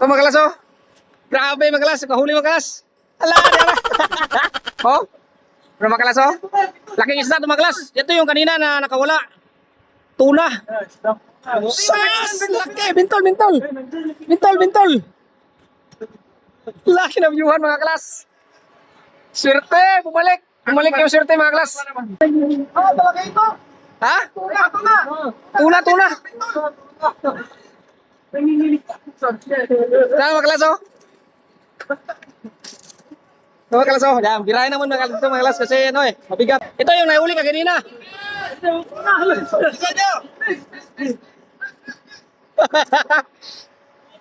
Ito mga kalas, oh. Grabe mga kalas, kahuli mga kalas. Ala, diyan. Oh. Pero mga kalas, oh. Laking isda ito mga kalas. Ito yung kanina na nakawala. Tuna. Yes! Laki! Bintol, bintol! Bintol, bintol! Laki na viewhan mga kalas. Swerte! Bumalik! Bumalik yung swerte mga kalas. Ah, talaga ito. Ha? Tuna, tuna. Tuna, tuna! Saan mga kalas, oh? Ito mga kalas, oh. Yan, birahin naman mga kalas ito mga kalas kasi ano eh, mabigat. Ito yung nahuli ka kanina.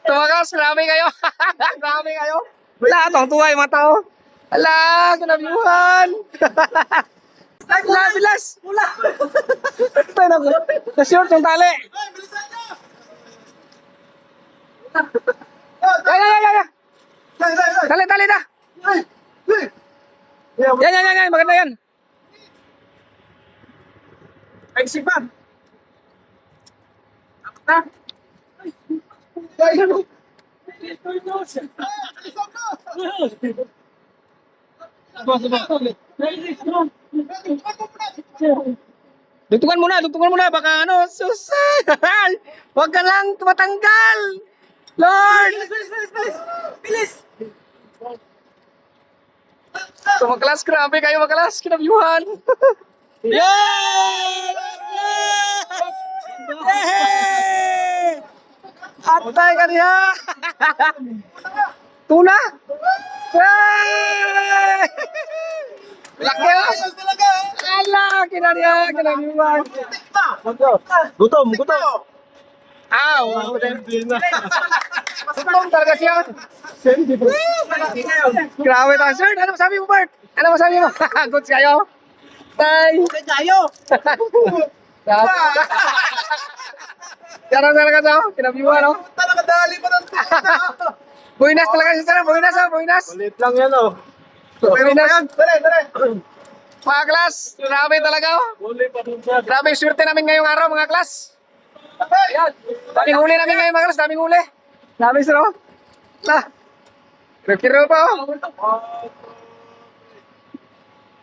Tumakas, grabe kayo. Grabe kayo. Wala, tuwa yung mga tao. Ala, kinabiuhan. Ala, bilas. Wala. Ito na ko. Na-short yung tali. Ay. Tali, tali na. Yan. Maganda yan. Ay, sipa. Na. Dugtungan muna, baka ano, susay. Huwag ka lang tumatanggal. Lord! Bilis. So, maklas, grabe kayo maklas, kinabiuhan. Yay! Yay! Atay ka niya! Tuna? Yay! Laki ah! Ayos talaga. Ala, kinaniya, kinabiuhan. Gutom. Aw! Gutom talaga siya. Grabe tayo, sir. Ano masabi mo, Bart? Ano masabi mo? Goods kayo? Tay! Kayo. Jarang talaga siya, oh. Kinabiuhan, no? Talaga dali pa ng tuna. Buinas talaga siya, sir. Buinas, oh. Buinas. Ulit lang yan, oh. Buinas. Dali. Mga klas, grabe talaga, oh. Uli pa dun siya. Grabe yung swerte namin ngayong araw, mga klas. Ayan. Daming huli namin ngayon, mga klas. Daming huli. Dami, sir, oh. Lah. Kiro pa, oh.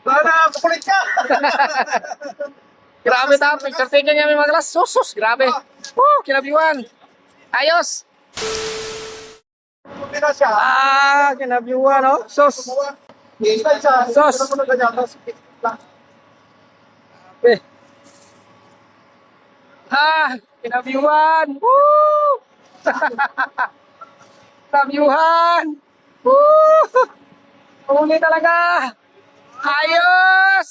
Sana, kukulit ka. Grabe ta, picture taking namin mga klas. Sus, grabe. Kinabiuhan. Ayos. Kukulit na siya. Kinabiuhan, oh. Sus. Isa. Sos. Ano na ganyan? Tapos, Eh. Kinabiuhan. Woo! Kinabiuhan. Woo! Huli talaga. Ayos!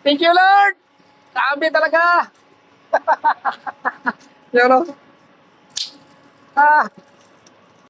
Thank you, Lord! Grabe talaga! Yun, no?